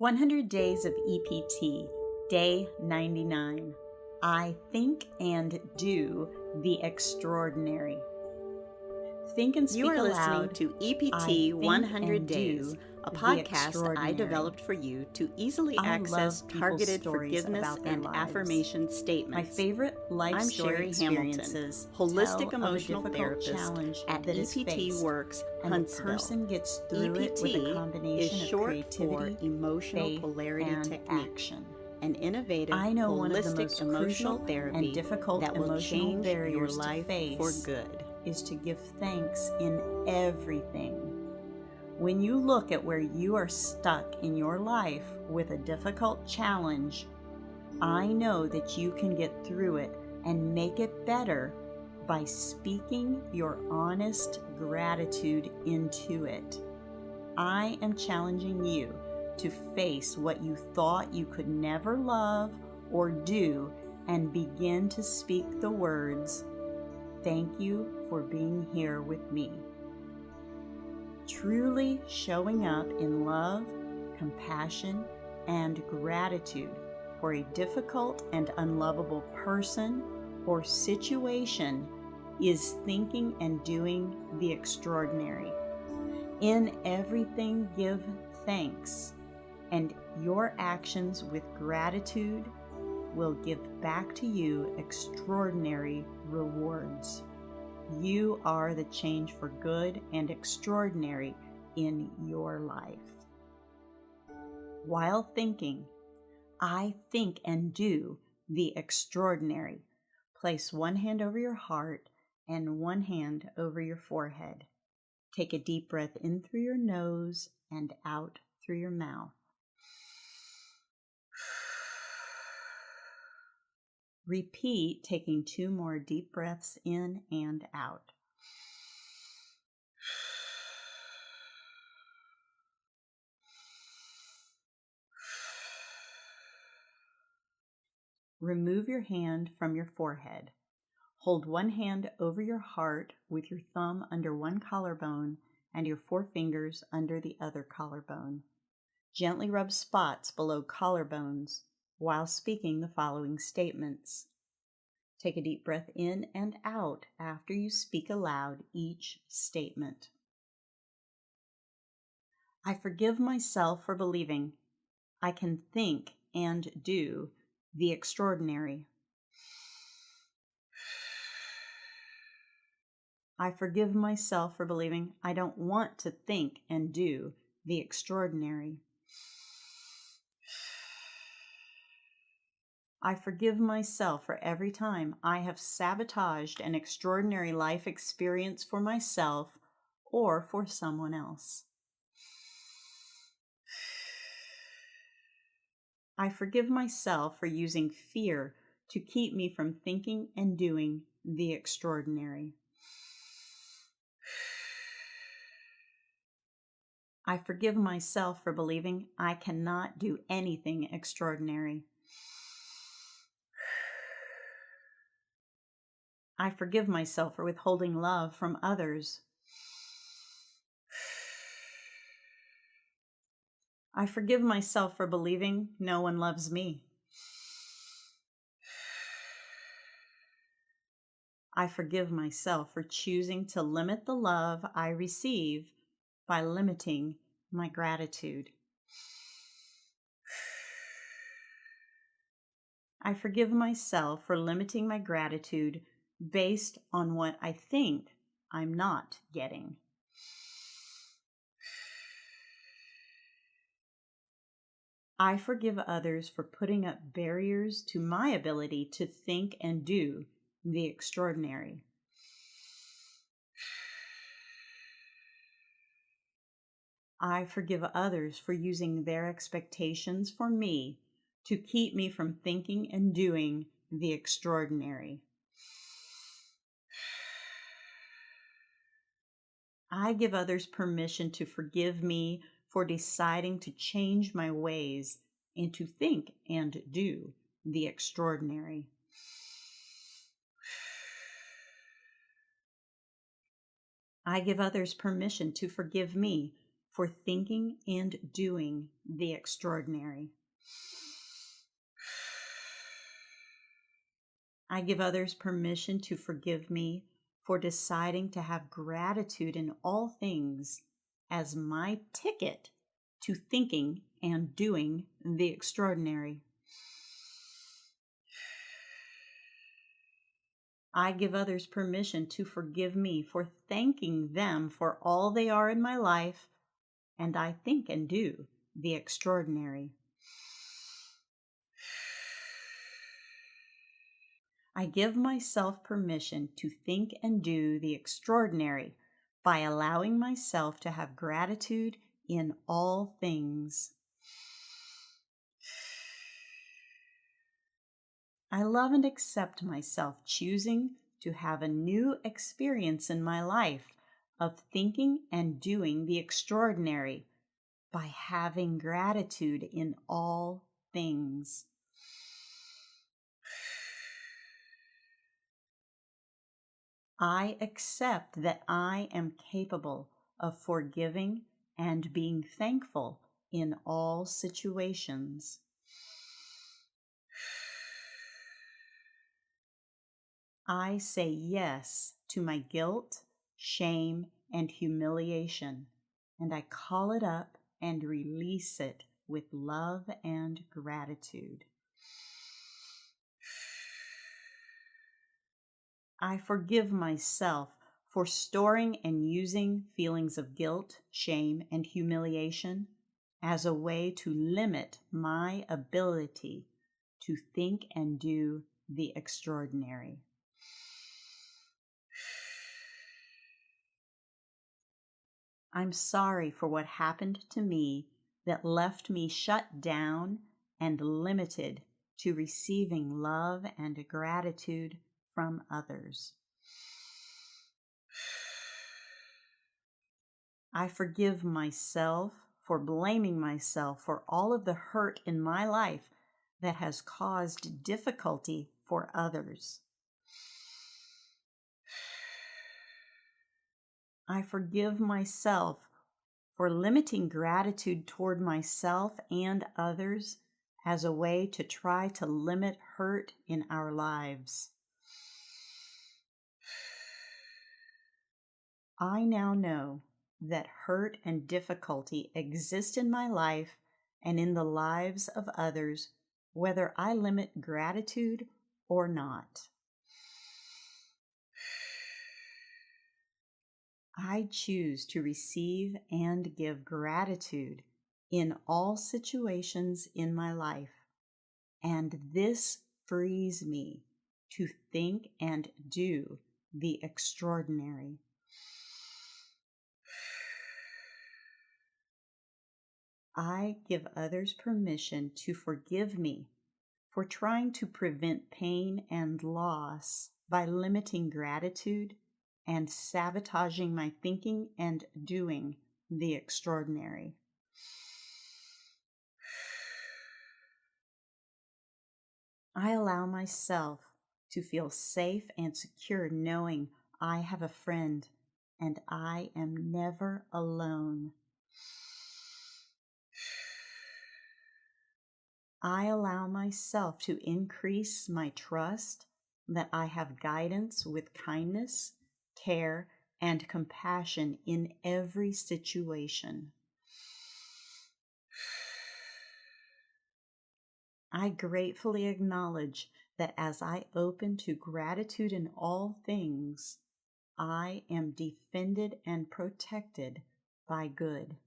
100 Days of EPT, Day 99. I think and do the extraordinary. Think and speak You are aloud. listening to I EPT think 100 and Days, do a the podcast I extraordinary. developed for you to easily I access love people's targeted stories forgiveness about their and lives. affirmation My statements. favorite life I'm story Sherry experiences Hamilton, holistic tell emotional of a difficult therapist challenge at that is EPT faced, Works, and the Huntsville. person gets through it with a EPT combination is of short creativity, for Emotional faith, Polarity and Technique, action. an innovative, I know one of the holistic most emotional crucial therapy and difficult that will emotional change your barriers life to face for good. is to give thanks in everything. When you look at where you are stuck in your life with a difficult challenge, I know that you can get through it and make it better by speaking your honest gratitude into it. I am challenging you to face what you thought you could never love or do and begin to speak the words, "Thank you for being here with me." Truly showing up in love, compassion, and gratitude for a difficult and unlovable person or situation is thinking and doing the extraordinary. In everything, give thanks, and your actions with gratitude will give back to you extraordinary rewards. You are the change for good and extraordinary in your life. While thinking, I think and do the extraordinary. Place one hand over your heart and one hand over your forehead. Take a deep breath in through your nose and out through your mouth. Repeat, taking 2 more deep breaths in and out. Remove your hand from your forehead. Hold one hand over your heart with your thumb under one collarbone and your 4 fingers under the other collarbone. Gently rub spots below collarbones while speaking the following statements. Take a deep breath in and out after you speak aloud each statement. I forgive myself for believing I can think and do the extraordinary. I forgive myself for believing I don't want to think and do the extraordinary. I forgive myself for every time I have sabotaged an extraordinary life experience for myself or for someone else. I forgive myself for using fear to keep me from thinking and doing the extraordinary. I forgive myself for believing I cannot do anything extraordinary. I forgive myself for withholding love from others. I forgive myself for believing no one loves me. I forgive myself for choosing to limit the love I receive by limiting my gratitude. I forgive myself for limiting my gratitude based on what I think I'm not getting. I forgive others for putting up barriers to my ability to think and do the extraordinary. I forgive others for using their expectations for me to keep me from thinking and doing the extraordinary. I give others permission to forgive me for deciding to change my ways and to think and do the extraordinary. I give others permission to forgive me for thinking and doing the extraordinary. I give others permission to forgive me for deciding to have gratitude in all things as my ticket to thinking and doing the extraordinary. I give others permission to forgive me for thanking them for all they are in my life, and I think and do the extraordinary. I give myself permission to think and do the extraordinary by allowing myself to have gratitude in all things. I love and accept myself choosing to have a new experience in my life of thinking and doing the extraordinary by having gratitude in all things. I accept that I am capable of forgiving and being thankful in all situations. I say yes to my guilt, shame, and humiliation, and I call it up and release it with love and gratitude. I forgive myself for storing and using feelings of guilt, shame, and humiliation as a way to limit my ability to think and do the extraordinary. I'm sorry for what happened to me that left me shut down and limited to receiving love and gratitude from others. I forgive myself for blaming myself for all of the hurt in my life that has caused difficulty for others. I forgive myself for limiting gratitude toward myself and others as a way to try to limit hurt in our lives. I now know that hurt and difficulty exist in my life and in the lives of others, whether I limit gratitude or not. I choose to receive and give gratitude in all situations in my life, and this frees me to think and do the extraordinary. I give others permission to forgive me for trying to prevent pain and loss by limiting gratitude and sabotaging my thinking and doing the extraordinary. I allow myself to feel safe and secure knowing I have a friend and I am never alone. I allow myself to increase my trust that I have guidance with kindness, care, and compassion in every situation. I gratefully acknowledge that as I open to gratitude in all things, I am defended and protected by good.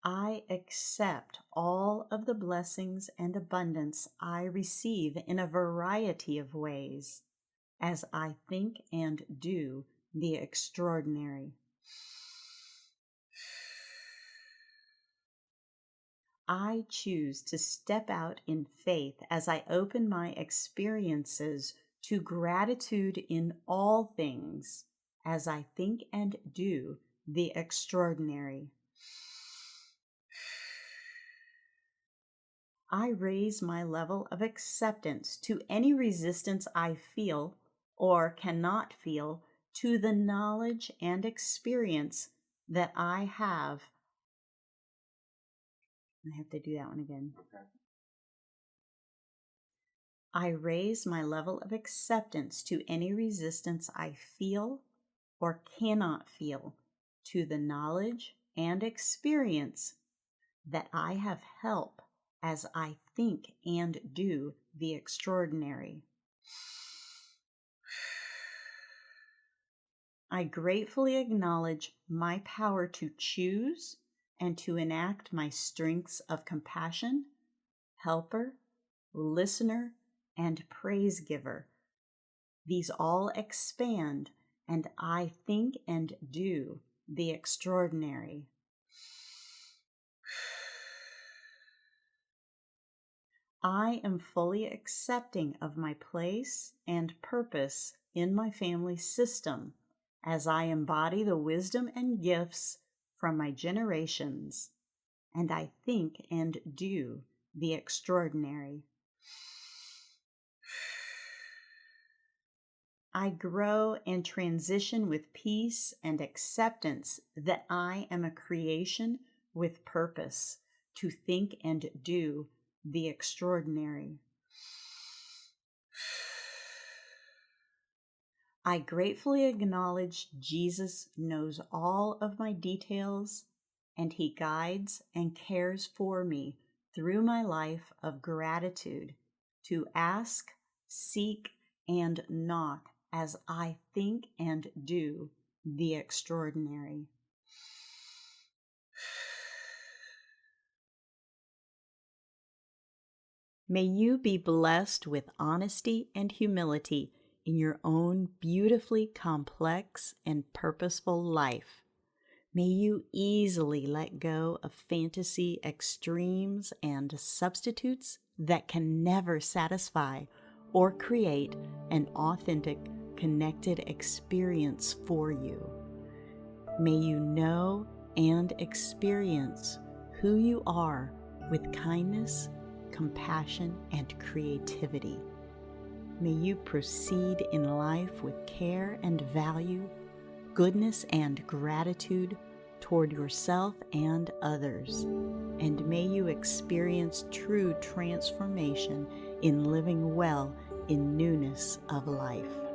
I accept all of the blessings and abundance I receive in a variety of ways as I think and do the extraordinary. I choose to step out in faith as I open my experiences to gratitude in all things as I think and do the extraordinary. I raise my level of acceptance to any resistance I feel or cannot feel to the knowledge and experience that I have. I have to do that one again. Okay. I raise my level of acceptance to any resistance I feel or cannot feel to the knowledge and experience that I have help as I think and do the extraordinary. I gratefully acknowledge my power to choose and to enact my strengths of compassion, helper, listener, and praise giver. These all expand, and I think and do the extraordinary. I am fully accepting of my place and purpose in my family system as I embody the wisdom and gifts from my generations, and I think and do the extraordinary. I grow and transition with peace and acceptance that I am a creation with purpose to think and do the extraordinary. I gratefully acknowledge Jesus knows all of my details, and He guides and cares for me through my life of gratitude to ask, seek, and knock as I think and do the extraordinary. May you be blessed with honesty and humility in your own beautifully complex and purposeful life. May you easily let go of fantasy extremes and substitutes that can never satisfy or create an authentic, connected experience for you. May you know and experience who you are with kindness, compassion, and creativity. May you proceed in life with care and value, goodness and gratitude toward yourself and others, and may you experience true transformation in living well in newness of life.